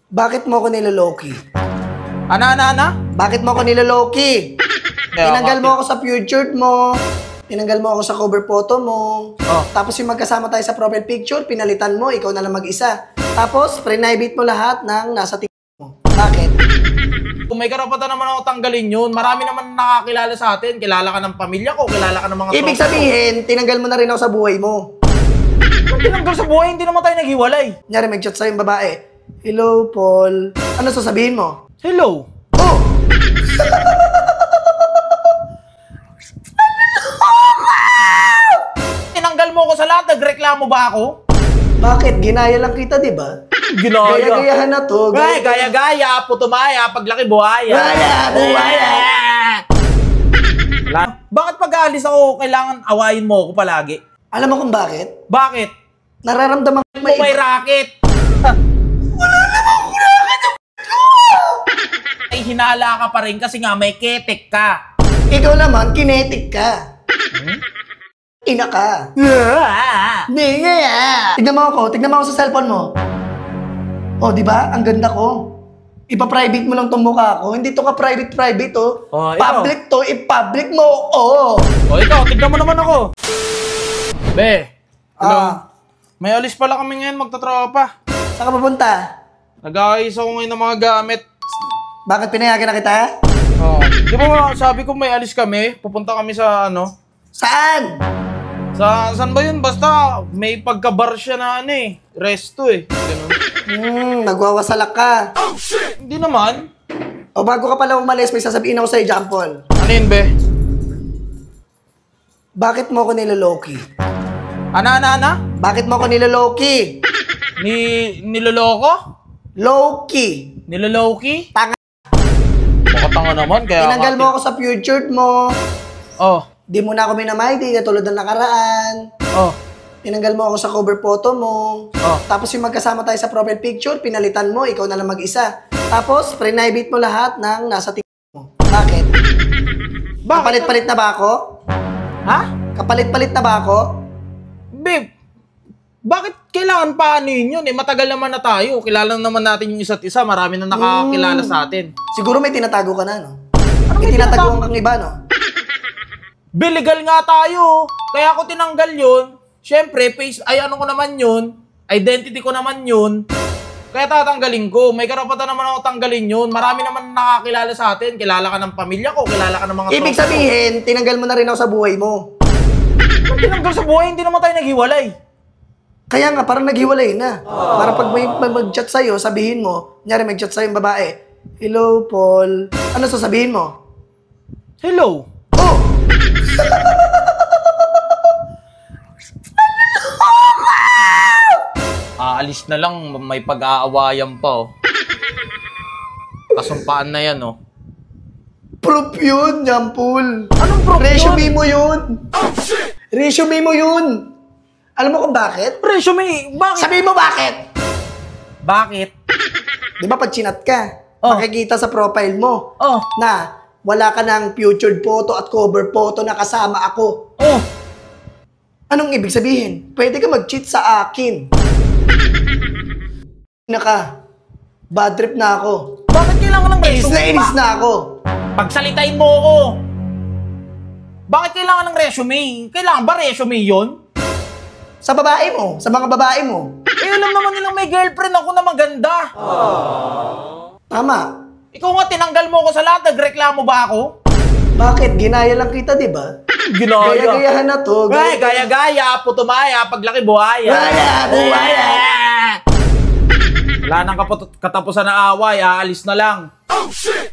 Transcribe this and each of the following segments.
Bakit mo ako niloloki? Ana? Bakit mo ako niloloki? Tinanggal mo ako sa future mo. Tinanggal mo ako sa cover photo mo. Oh. Tapos yung magkasama tayo sa profile picture, pinalitan mo, ikaw na lang mag-isa. Tapos, private mo lahat ng nasa tingin mo. Bakit? Kung may karapatan naman ako tanggalin yun, marami naman nakakilala sa atin. Kilala ka ng pamilya ko, kilala ka ng mga Ibig sabihin, tinanggal mo na rin ako sa buhay mo. Kung tinanggal sa buhay, hindi naman tayo naghiwalay. Kunyari, may chat sa'yo yung babae. Hello, Paul. Ano sasabihin mo? Hello. Oh! Tinanggal mo ako sa lahat, nagreklamo ba ako? Bakit? Ginaya lang kita, di ba? Ginaya. Gaya-gayahan na to. Gaya-gaya, putumaya, paglaki buhaya. Buhaya. Bakit pag-aalis ako, kailangan awayin mo ako palagi? Alam mo kung bakit? Bakit? Nararamdaman ko May racket. Wala namang racket! Ay, hinala ka pa rin kasi nga may ketek ka. Ikaw naman, kinetic ka. Ina ka. Hindi nga. Tignan mo ako sa cellphone mo. Oh, di ba? Ang ganda ko. Ipa-private mo lang tong mukha ko. Hindi to ka private, oh. Oh, Public to, i-public mo, oh. O ikaw, tignan mo naman ako. Be, may alis pala kami ngayon magtatropa. Saan ka pupunta? Nag-aayos ako ngayon ng mga gamit. Bakit pinayagan na kita? Oh. Di ba sabi ko may alis kami? Pupunta kami sa ano? Saan? Saan ba yun? Basta may pagka-bar siya na ano eh. Resto eh. Ganun. Nagwawasalak ka. Oh shit! Hindi naman. O bago ka pala umalis, may sasabihin ako sa'yo, John Paul. Ano yun, be? Bakit mo ako niloloki? Ana? Bakit mo ako niloloki? Niloloko? Loki. Niloloki? Tanga. Makatanga naman, kaya Tinanggal mo ako sa future mo. Oh. Di mo na ako minamay, di katulad ng nakaraan. Oh. Tinanggal mo ako sa cover photo mo. Oh. Tapos yung magkasama tayo sa profile picture, pinalitan mo, ikaw na lang mag-isa. Tapos, private mo lahat ng nasa tingin mo. Bakit? Kapalit-palit na ba ako? Ha? Kapalit-palit na ba ako? Babe, bakit kailangan paanuin yun? Eh, matagal naman na tayo. Kilala naman natin yung isa't isa. Marami na nakakilala sa atin. Siguro may tinatago ka na, no? May May tinatago kang iba, no? Legal nga tayo. Kaya ako tinanggal yun. Siyempre, ano ko naman yun. Identity ko naman yun. Kaya tatanggalin ko. May karapatan naman ako tanggalin yun. Marami naman nakakilala sa atin. Kilala ka ng pamilya ko. Kilala ka ng mga Ibig sabihin, tinanggal mo na rin ako sa buhay mo. Kung tinanggal sa buhay, hindi naman tayo naghiwalay. Kaya nga, parang naghiwalay na. Para pag may mag-chat sa'yo, sabihin mo, kunyari mag-chat sa'yo yung babae, hello, Paul. Ano sasabihin mo? Hello. Oh! Aalis na lang, may pag-aawayan pa, oh. Kasumpaan na yan, oh. Proof yun, Jampul. Anong proof Resume mo yun. Resume mo yun. Alam mo kung bakit? Resume, bakit? Sabihin mo bakit? Bakit? Di ba pag chinat ka, Oh. makikita sa profile mo Oh. na wala ka ng featured photo at cover photo na kasama ako. Oh. Anong ibig sabihin? Pwede ka mag-cheat sa akin. Na ka. Bad trip na ako. Bakit kailangan ng resume? Inis na ako. Pagsalitain mo ako. Bakit kailangan ng resume? Kailangan ba resume yun? Sa babae mo, sa mga babae mo. Eh, alam naman nilang may girlfriend ako na maganda. Tama. Ikaw nga, tinanggal mo ako sa lahat. Nagreklamo ba ako? Bakit? Ginaya lang kita, di ba? Gaya-gayahan na to. Gaya-gaya, putumaya, paglaki buhaya. Buhaya. Wala nang katapusan na away, aalis na lang. Oh, shit!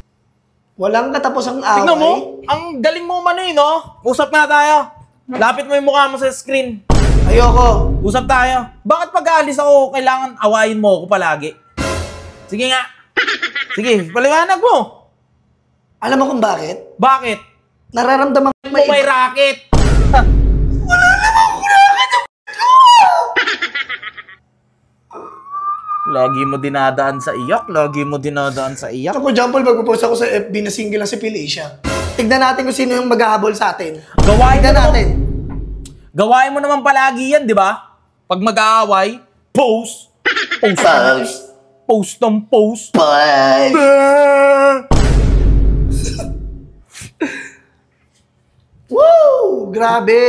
Walang katapusang away. Tignan mo, ang galing mo umano eh, no? Usap na tayo. Lapit mo yung mukha mo sa screen. Ayoko. Usap tayo. Bakit pag-aalis ako, kailangan awayin mo ako palagi? Sige nga. Sige, paliwanag mo. Alam mo kung bakit? Bakit? Nararamdaman ko May racket. Wala namang racket! Lagi mo dinadaan sa iyak. Ako, Jampol, magpo-post ako sa FB na single lang si Felicia. Tignan natin kung sino yung maghahabol sa atin. Tignan natin. Gawain mo naman palagi yan, di ba? Pag mag-aaway, post. post ng post. Boy! Woo! Grabe!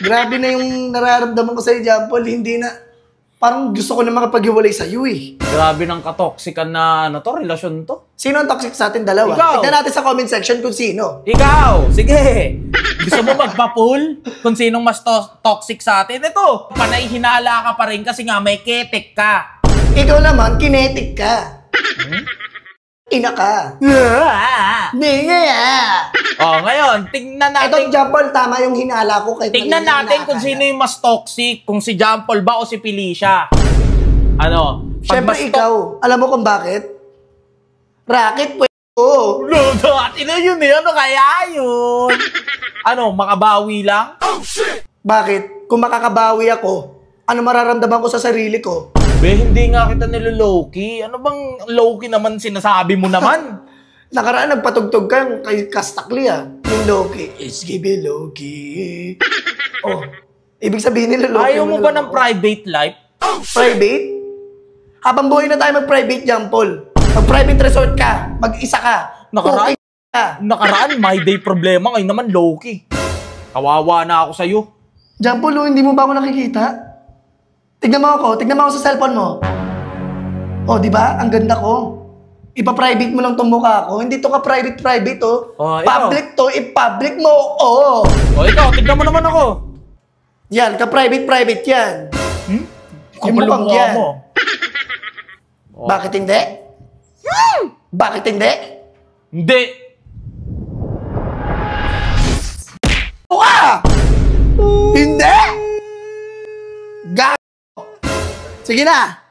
Grabe na yung nararamdaman ko sa'yo, John Paul. Hindi na... Parang gusto ko na makapag-iwalay sa'yo eh. Grabe ng katoksikan na relasyon to. Sino ang toxic sa atin dalawa? Ikaw. Tignan natin sa comment section kung sino. Ikaw! Sige! Gusto mo magpa-pool kung sinong mas toxic sa atin? Ito, panay hinala ka pa rin kasi nga may ketek ka. Ikaw naman, kinetic ka. Ina ka. Ninga Ngayon, tignan natin. Itong John Paul, tama yung hinala ko. Tignan natin kung sino yung mas toxic. Kung si John Paul ba o si Felicia. Siyempre ikaw. Alam mo kung bakit? Racket, pwede. No, dati na yun eh. Ano kaya yun? Makabawi lang? Bakit? Kung makakabawi ako, ano mararamdaman ko sa sarili ko? Be, hindi nga kita nilolowkey. Ano bang lowkey naman sinasabi mo naman? Nakaraan, nagpatugtog ka kay Kastakli Yung Loki. It's give Loki. Oh, ibig sabihin nila Loki. Ayaw mo ba ng private life? Private? Habang buhay na tayo mag-private, John Paul. Mag-private resort ka. Mag-isa ka. Nakaraan, Okay ka. nakaraan, my day problema. Ngayon naman, lowkey. Kawawa na ako sa'yo. John Paul, hindi mo ba ako nakikita? Tignan mo ako sa cellphone mo. Oh, di ba? Ang ganda ko. Ipa-private mo lang tong mukha ko. Hindi to ka private, oh. Oh, ikaw. Public to, i-public mo, oh. Ikaw, tignan mo naman ako. Yan, ka-private yan. Kapal mukhang mukha yan. mo. Bakit hindi? Bakit hindi? Hindi. Mukha! Hindi! Gago! Sige na!